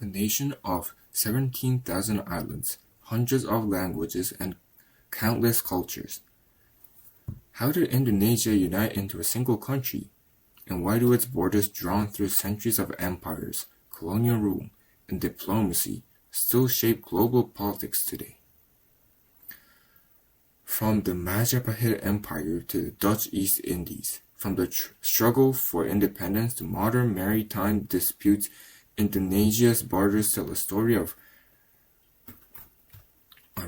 a nation of 17,000 islands, hundreds of languages, and countless cultures. How did Indonesia unite into a single country? And why do its borders, drawn through centuries of empires, colonial rule, and diplomacy, still shape global politics today? From the Majapahit Empire to the Dutch East Indies, from the struggle for independence to modern maritime disputes, Indonesia's borders tell a story of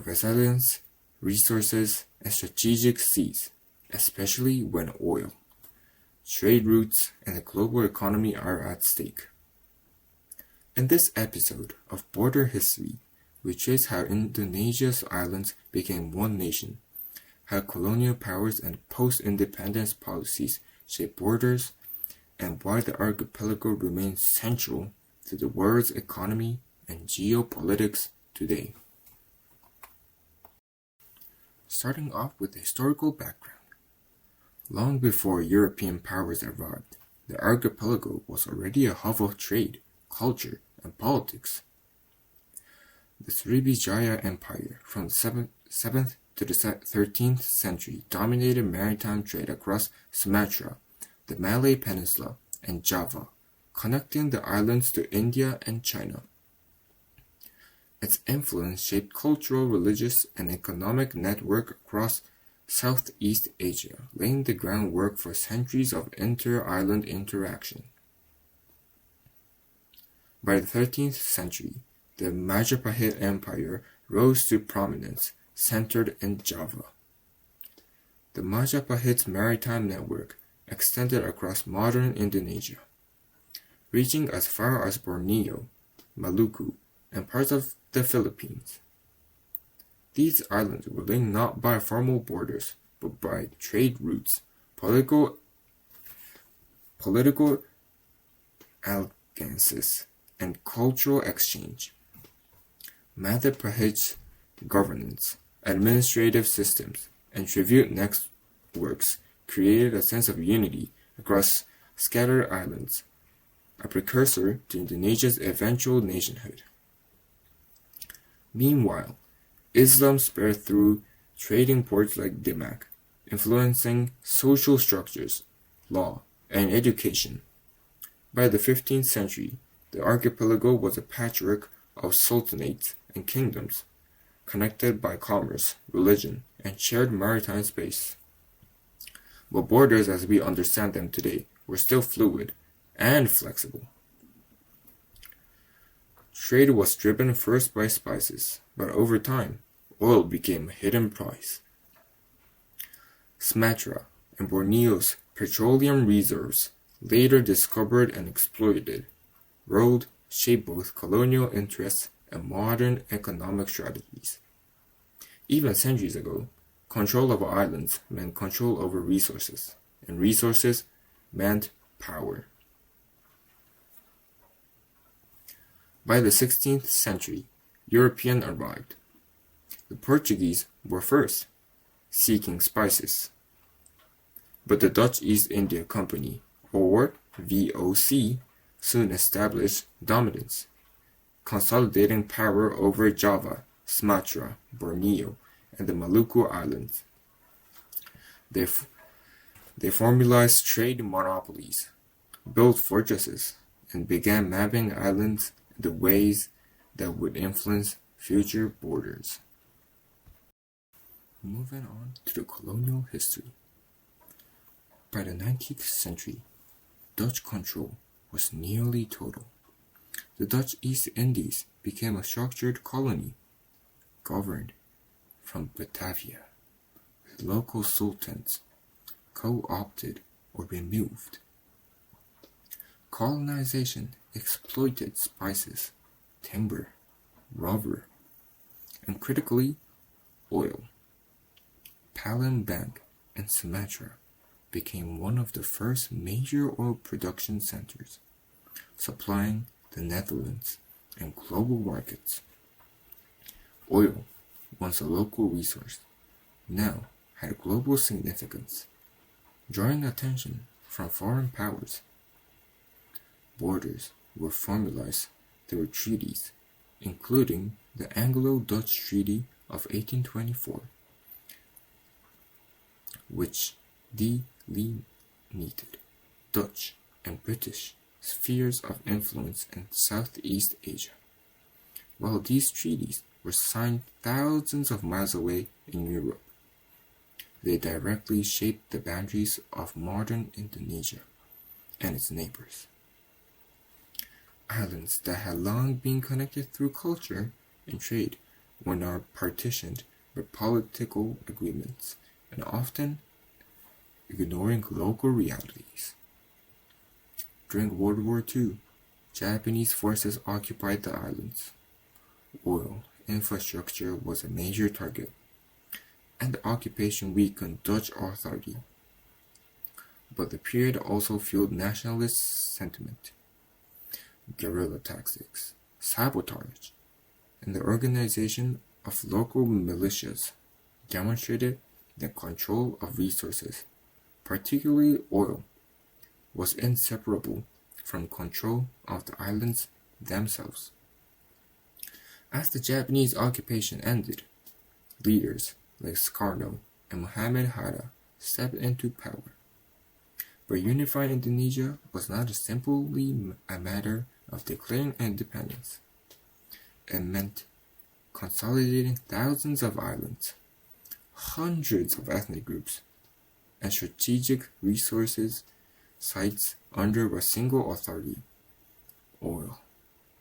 resilience, resources, and strategic seas, especially when oil, trade routes, and the global economy are at stake. In this episode of Border History, we trace how Indonesia's islands became one nation, how colonial powers and post-independence policies shape borders, and why the archipelago remains central to the world's economy and geopolitics today. Starting off with the historical background. Long before European powers arrived, the archipelago was already a hub of trade, culture, and politics. The Srivijaya Empire from the 7th to the 13th century dominated maritime trade across Sumatra, the Malay Peninsula, and Java, connecting the islands to India and China. Its influence shaped cultural, religious, and economic network across Southeast Asia, laying the groundwork for centuries of inter-island interaction. By the 13th century, the Majapahit Empire rose to prominence, centered in Java. The Majapahit's maritime network extended across modern Indonesia, reaching as far as Borneo, Maluku, and parts of the Philippines. These islands were linked not by formal borders, but by trade routes, political alliances, and cultural exchange. Majapahit's governance, administrative systems, and tribute networks created a sense of unity across scattered islands, a precursor to Indonesia's eventual nationhood. Meanwhile, Islam spread through trading ports like Demak, influencing social structures, law, and education. By the 15th century, the archipelago was a patchwork of sultanates and kingdoms, connected by commerce, religion, and shared maritime space. But borders as we understand them today were still fluid and flexible. Trade was driven first by spices, but over time, oil became a hidden prize. Sumatra and Borneo's petroleum reserves, later discovered and exploited, shaped both colonial interests and modern economic strategies. Even centuries ago, control of islands meant control over resources, and resources meant power. By the 16th century, Europeans arrived. The Portuguese were first, seeking spices. But the Dutch East India Company, or VOC, soon established dominance, consolidating power over Java, Sumatra, Borneo, and the Maluku Islands. They formalized trade monopolies, built fortresses, and began mapping islands in the ways that would influence future borders. Moving on to the colonial history. By the 19th century, Dutch control was nearly total. The Dutch East Indies became a structured colony, governed from Batavia, with local sultans co-opted or removed. Colonization exploited spices, timber, rubber, and critically, oil. Palembang and Sumatra became one of the first major oil production centers, supplying the Netherlands and global markets. Oil, once a local resource, now had global significance, drawing attention from foreign powers. Borders were formalized there were treaties, including the Anglo-Dutch Treaty of 1824, which delimited Dutch and British spheres of influence in Southeast Asia. While these treaties were signed thousands of miles away in Europe, they directly shaped the boundaries of modern Indonesia and its neighbors. Islands that had long been connected through culture and trade were now partitioned by political agreements and often ignoring local realities. During World War II, Japanese forces occupied the islands. Oil infrastructure was a major target, and the occupation weakened Dutch authority. But the period also fueled nationalist sentiment, guerrilla tactics, sabotage, and the organization of local militias demonstrated that control of resources, particularly oil, was inseparable from control of the islands themselves. As the Japanese occupation ended, leaders like Sukarno and Muhammad Hatta stepped into power. But unifying Indonesia was not simply a matter of declaring independence. It meant consolidating thousands of islands, hundreds of ethnic groups, and strategic resources sites under a single authority. Oil,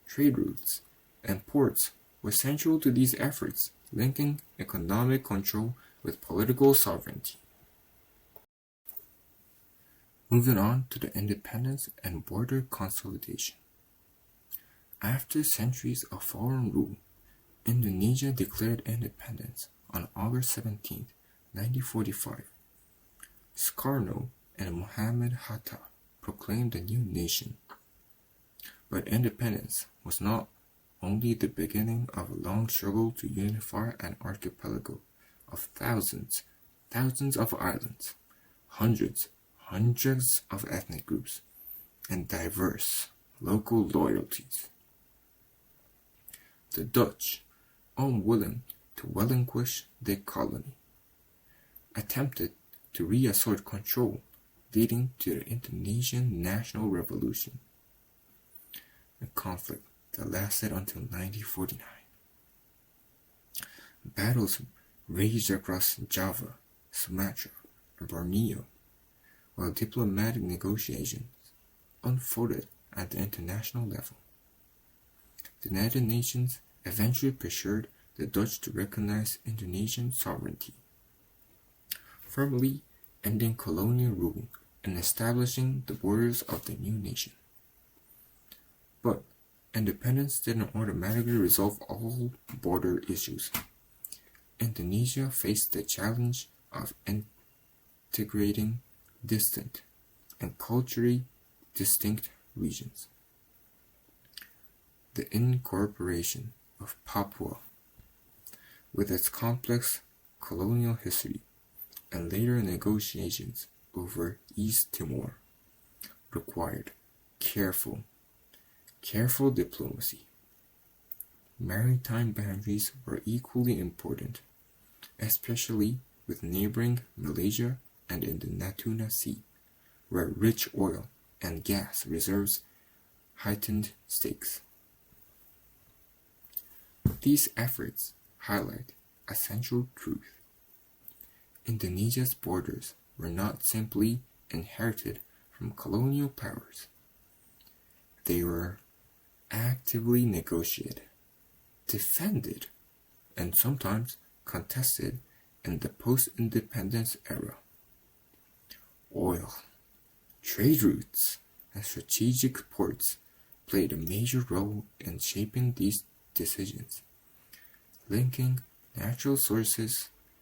trade routes, and ports were central to these efforts, linking economic control with political sovereignty. Moving on to the independence and border consolidation. After centuries of foreign rule, Indonesia declared independence on August 17, 1945. Sukarno and Muhammad Hatta proclaimed a new nation. But independence was not only the beginning of a long struggle to unify an archipelago of thousands of islands, hundreds of ethnic groups, and diverse local loyalties. The Dutch, unwilling to relinquish their colony, attempted to reassert control, leading to the Indonesian National Revolution, a conflict that lasted until 1949. Battles raged across Java, Sumatra, and Borneo, while diplomatic negotiations unfolded at the international level. The United Nations eventually pressured the Dutch to recognize Indonesian sovereignty, firmly ending colonial rule and establishing the borders of the new nation. But independence didn't automatically resolve all border issues. Indonesia faced the challenge of integrating distant and culturally distinct regions. The incorporation of Papua, with its complex colonial history, and later negotiations over East Timor, required careful diplomacy. Maritime boundaries were equally important, especially with neighboring Malaysia and in the Natuna Sea, where rich oil and gas reserves heightened stakes. These efforts highlight a central truth. Indonesia's borders were not simply inherited from colonial powers. They were actively negotiated, defended, and sometimes contested in the post-independence era. Oil, trade routes, and strategic ports played a major role in shaping these decisions, linking natural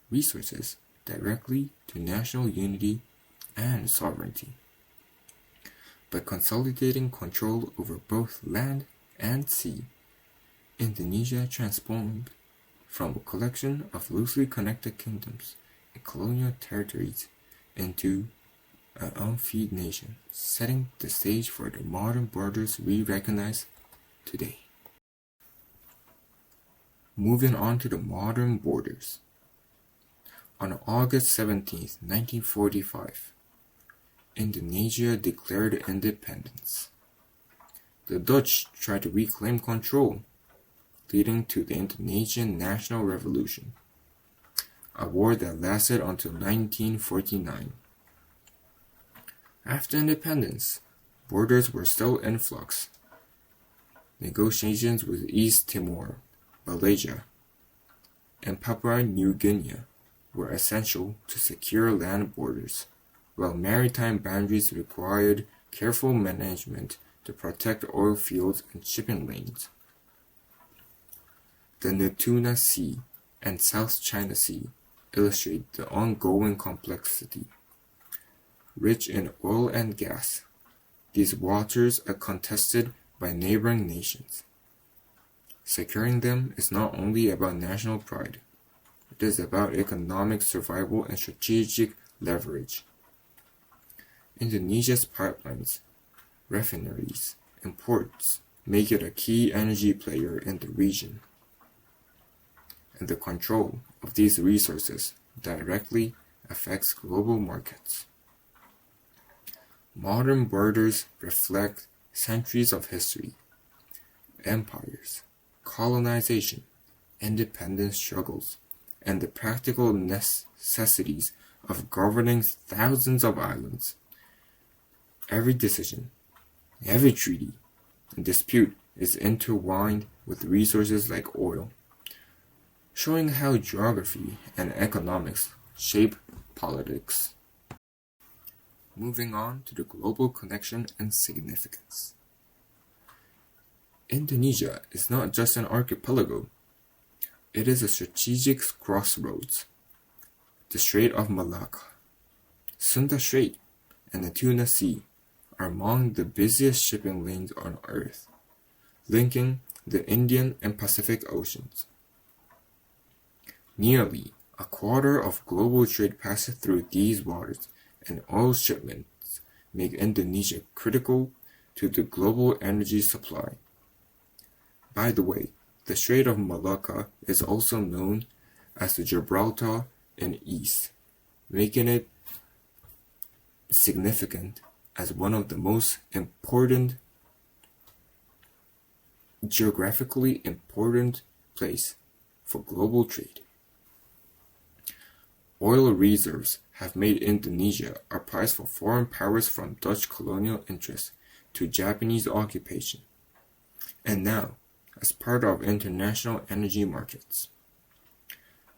resources directly to national unity and sovereignty. By consolidating control over both land and sea, Indonesia transformed from a collection of loosely connected kingdoms and colonial territories into an unfeed nation, setting the stage for the modern borders we recognize today. Moving on to the modern borders. On August 17, 1945, Indonesia declared independence. The Dutch tried to reclaim control, leading to the Indonesian National Revolution, a war that lasted until 1949. After independence, borders were still in flux. Negotiations with East Timor, Malaysia, and Papua New Guinea were essential to secure land borders, while maritime boundaries required careful management to protect oil fields and shipping lanes. The Natuna Sea and South China Sea illustrate the ongoing complexity. Rich in oil and gas, these waters are contested by neighboring nations. Securing them is not only about national pride, it is about economic survival and strategic leverage. Indonesia's pipelines, refineries, and ports make it a key energy player in the region, and the control of these resources directly affects global markets. Modern borders reflect centuries of history, empires, colonization, independence struggles, and the practical necessities of governing thousands of islands. Every decision, every treaty, and dispute is intertwined with resources like oil, showing how geography and economics shape politics. Moving on to the global connection and significance. Indonesia is not just an archipelago, it is a strategic crossroads. The Strait of Malacca, Sunda Strait, and the Natuna Sea are among the busiest shipping lanes on Earth, linking the Indian and Pacific Oceans. Nearly a quarter of global trade passes through these waters, and oil shipments make Indonesia critical to the global energy supply. By the way, the Strait of Malacca is also known as the Gibraltar in East, making it significant as one of the most important, geographically important place for global trade. Oil reserves have made Indonesia a prize for foreign powers, from Dutch colonial interests to Japanese occupation, and now as part of international energy markets.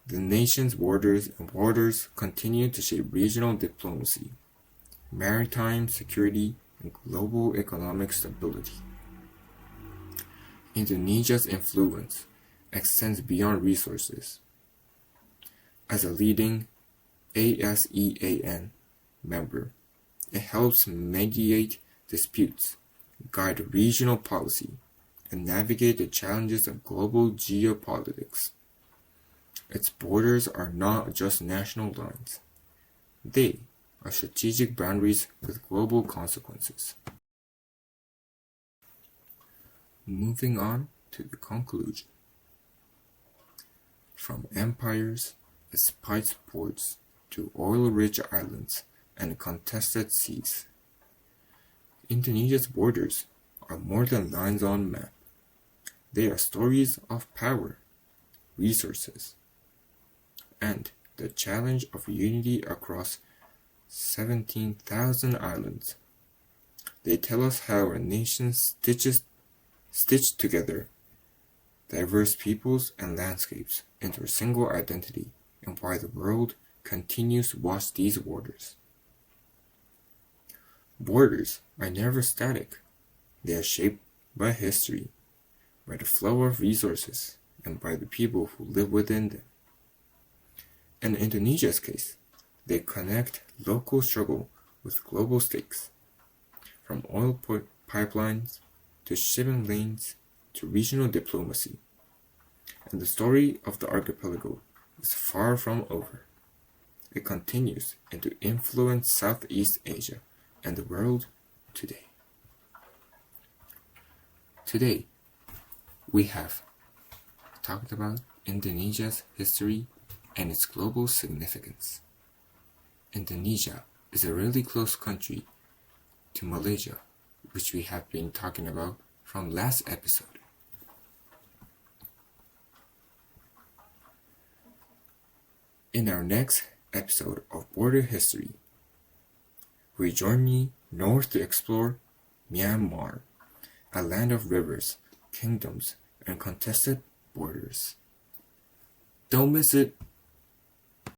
The nation's borders and waters continue to shape regional diplomacy, maritime security, and global economic stability. Indonesia's influence extends beyond resources. As a leading ASEAN member, it helps mediate disputes, guide regional policy, and navigate the challenges of global geopolitics. Its borders are not just national lines. They are strategic boundaries with global consequences. Moving on to the conclusion. From empires, spice ports, to oil-rich islands and contested seas, Indonesia's borders are more than lines on a map. They are stories of power, resources, and the challenge of unity across 17,000 islands. They tell us how a nation stitched together diverse peoples and landscapes into a single identity, and why the world continues to watch these borders. Borders are never static. They are shaped by history, by the flow of resources, and by the people who live within them. In Indonesia's case, they connect local struggle with global stakes, from oil pipelines to shipping lanes to regional diplomacy. And the story of the archipelago is far from over. It continues and to influence Southeast Asia and the world today. Today, we have talked about Indonesia's history and its global significance. Indonesia is a really close country to Malaysia, which we have been talking about from last episode. In our next episode of Border History, we journey north to explore Myanmar, a land of rivers, kingdoms, and contested borders. Don't miss it!